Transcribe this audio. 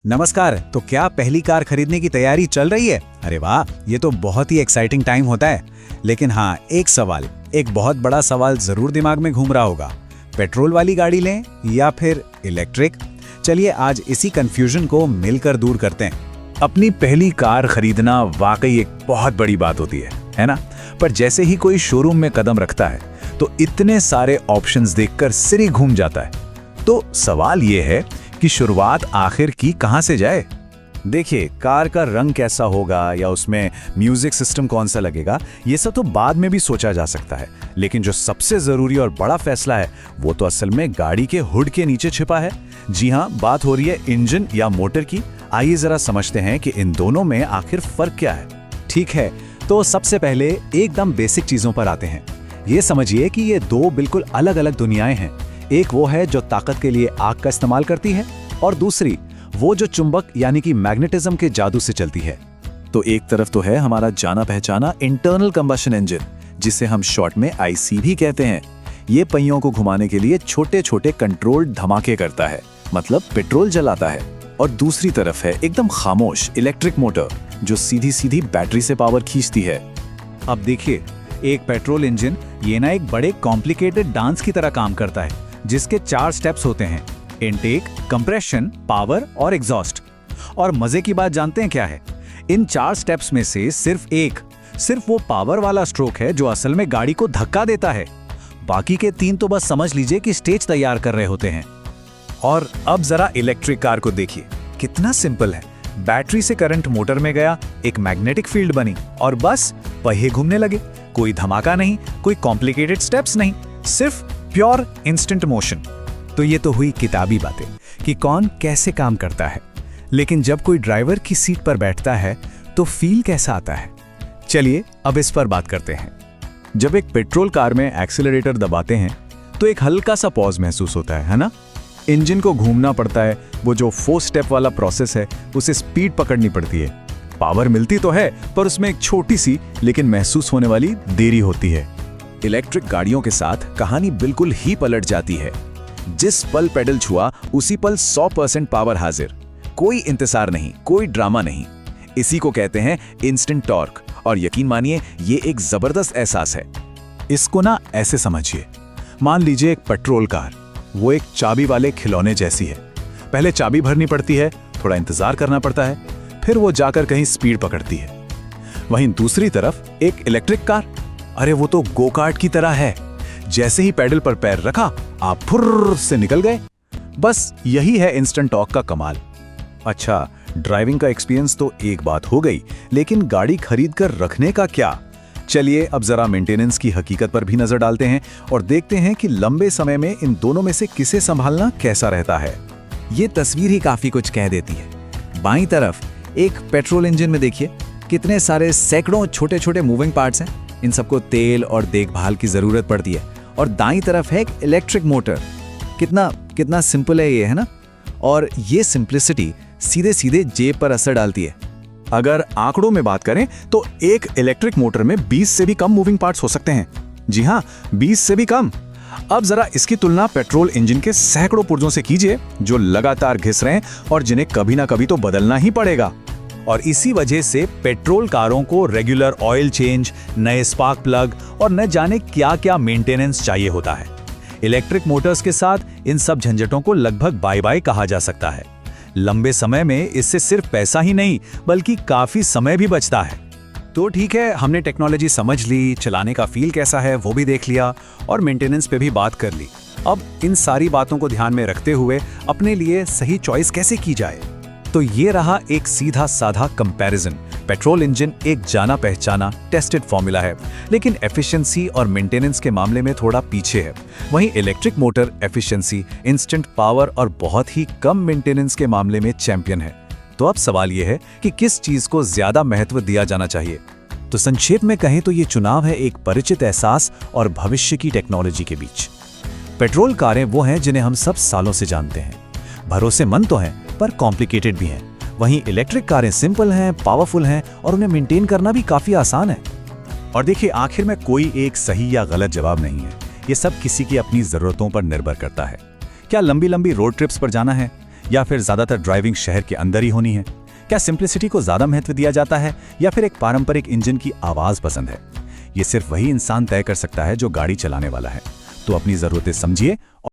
नमस्कार। तो क्या पहली कार खरीदने की तैयारी चल रही है? अरे वाह, ये तो बहुत ही एक्साइटिंग टाइम होता है। लेकिन हाँ, एक बहुत बड़ा सवाल जरूर दिमाग में घूम रहा होगा। पेट्रोल वाली गाड़ी लें या फिर इलेक्ट्रिक? चलिए आज इसी कंफ्यूजन को मिलकर दूर करते हैं। अपनी पहली कार खरीदना वाकई एक बहुत बड़ी बात होती है ना? पर जैसे ही कोई शोरूम में कदम रखता है तो इतने सारे ऑप्शंस देखकर सिर ही घूम जाता है। तो सवाल ये है कि शुरुआत आखिर की कहां से जाए? देखिए, कार का रंग कैसा होगा या उसमें म्यूजिक सिस्टम कौन सा लगेगा, ये सब तो बाद में भी सोचा जा सकता है। लेकिन जो सबसे जरूरी और बड़ा फैसला है वो तो असल में गाड़ी के हुड के नीचे छिपा है। जी हाँ, बात हो रही है इंजन या मोटर की। आइए जरा समझते हैं कि इन दोनों में आखिर फर्क क्या है। ठीक है, तो सबसे पहले एकदम बेसिक चीजों पर आते हैं। ये समझिए कि ये दो बिल्कुल अलग अलग दुनियाएं हैं। एक वो है जो ताकत के लिए आग का इस्तेमाल करती है और दूसरी वो जो चुंबक यानी कि मैग्नेटिज्म के जादू से चलती है। तो एक तरफ तो है हमारा जाना पहचाना इंटरनल कंबशन इंजन, जिसे हम शॉर्ट में आईसी भी कहते हैं। ये पहियों को घुमाने के लिए छोटे छोटे कंट्रोल्ड धमाके करता है, मतलब पेट्रोल जलाता है। और दूसरी तरफ है एकदम खामोश इलेक्ट्रिक मोटर, जो सीधी सीधी बैटरी से पावर खींचती है। अब देखिए, एक पेट्रोल इंजन ये ना एक बड़े कॉम्प्लिकेटेड डांस की तरह काम करता है, जिसके 4 स्टेप्स होते हैं: इनटेक, कंप्रेशन, पावर और एग्जॉस्ट। और मजे की बात जानते हैं क्या है? इन 4 स्टेप्स में से सिर्फ वो पावर वाला स्ट्रोक है जो असल में गाड़ी को धक्का देता है। बाकी के 3 तो बस समझ लीजिए कि स्टेज तैयार कर रहे होते हैं। और अब जरा इलेक्ट्रिक कार को देखिए, कितना सिंपल है। बैटरी से करंट मोटर में गया, एक मैग्नेटिक फील्ड बनी और बस पहिए घूमने लगे। कोई धमाका नहीं, कोई कॉम्प्लिकेटेड स्टेप्स नहीं, सिर्फ प्योर इंस्टेंट मोशन। तो ये तो हुई किताबी बातें कि कौन कैसे काम करता है। लेकिन जब कोई ड्राइवर की सीट पर बैठता है तो फील कैसा आता है? चलिए अब इस पर बात करते हैं। जब एक पेट्रोल कार में एक्सीलरेटर दबाते हैं तो एक हल्का सा पॉज महसूस होता है ना? इंजन को घूमना पड़ता है। वो जो 4 स्टेप वाला प्रोसेस है, उसे स्पीड पकड़नी पड़ती है। पावर मिलती तो है, पर उसमें एक छोटी सी लेकिन महसूस होने वाली देरी होती है। इलेक्ट्रिक गाड़ियों के साथ कहानी बिल्कुल ही पलट जाती है। जिस पल पेडल छुआ उसी पल 100% पावर हाजिर। कोई इंतजार नहीं, कोई ड्रामा नहीं। इसी को कहते हैं इंस्टेंट टॉर्क। और यकीन मानिए, ये एक जबरदस्त एहसास है। इसको ना ऐसे समझिए, मान लीजिए एक पेट्रोल कार वो एक चाबी वाले खिलौने जैसी है। पहले चाबी भरनी पड़ती है, थोड़ा इंतजार करना पड़ता है, फिर वो जाकर कहीं स्पीड पकड़ती है। वहीं दूसरी तरफ एक इलेक्ट्रिक कार, अरे वो तो गो कार्ट की तरह है। जैसे ही पैडल पर पैर रखा, आप फुर्र से निकल गए। बस यही है इंस्टेंट टॉर्क का कमाल। अच्छा, ड्राइविंग का एक्सपीरियंस तो एक बात हो गई, लेकिन गाड़ी खरीद कर रखने का क्या? चलिए अब जरा मेंटेनेंस की हकीकत पर भी नजर डालते हैं और देखते हैं कि लंबे समय में इन दोनों में से किसे संभालना कैसा रहता है। ये तस्वीर ही काफी कुछ कह देती है। बाईं तरफ एक पेट्रोल इंजन में देखिए कितने सारे सैकड़ों छोटे छोटे मूविंग पार्ट्स हैं। इन सबको तेल और देखभाल की जरूरत पड़ती है। और दाईं तरफ है एक इलेक्ट्रिक मोटर। कितना सिंपल है ये, है ना? और ये सिंप्लिसिटी सीधे सीधे जेब पर असर डालती है। अगर आंकड़ों में बात करें तो एक इलेक्ट्रिक मोटर में 20 से भी कम मूविंग पार्ट्स हो सकते हैं। जी हाँ, 20 से भी कम। अब जरा इसकी तुलना पेट्रोल इंजन के सैकड़ों पुर्जों से कीजिए, जो लगातार घिस रहे हैं और जिन्हें कभी ना कभी तो बदलना ही पड़ेगा। और इसी वजह से पेट्रोल कारों को रेगुलर ऑयल चेंज, नए स्पार्क प्लग और न जाने क्या क्या मेंटेनेंस चाहिए होता है। इलेक्ट्रिक मोटर्स के साथ इन सब झंझटों को लगभग बाय बाय कहा जा सकता है। लंबे समय में इससे सिर्फ पैसा ही नहीं बल्कि काफी समय भी बचता है। तो ठीक है, हमने टेक्नोलॉजी समझ ली, चलाने का फील कैसा है वो भी देख लिया और मेंटेनेंस पे भी बात कर ली। अब इन सारी बातों को ध्यान में रखते हुए अपने लिए सही चॉइस कैसे की जाए? तो ये रहा एक सीधा साधा कंपैरिजन। पेट्रोल इंजन एक जाना पहचाना टेस्टेड फॉर्मूला है, लेकिन एफिशिएंसी और मेंटेनेंस के मामले में थोड़ा पीछे है। वहीं electric motor efficiency, instant power और बहुत ही कम मेंटेनेंस के मामले में चैंपियन है। तो अब सवाल यह है कि किस चीज को ज्यादा महत्व दिया जाना चाहिए? तो संक्षेप में कहें तो ये चुनाव है एक परिचित एहसास और भविष्य की टेक्नोलॉजी के बीच। पेट्रोल कारें वो हैं जिन्हें हम सब सालों से जानते हैं, भरोसेमंद तो हैं पर कॉम्प्लिकेटेड भी हैं। वहीं इलेक्ट्रिक कारें सिंपल हैं, पावरफुल हैं और उन्हें मेंटेन करना भी काफी आसान है। और देखिए, आखिर में कोई एक सही या गलत जवाब नहीं है। ये सब किसी की अपनी जरूरतों पर निर्भर करता है। क्या लंबी लंबी रोड ट्रिप्स पर जाना है या फिर ज्यादातर ड्राइविंग शहर के अंदर ही होनी है? क्या सिंप्लिसिटी को ज्यादा महत्व दिया जाता है या फिर एक पारंपरिक इंजन की आवाज पसंद है? ये सिर्फ वही इंसान तय कर सकता है जो गाड़ी चलाने वाला है। तो अपनी जरूरतें समझिए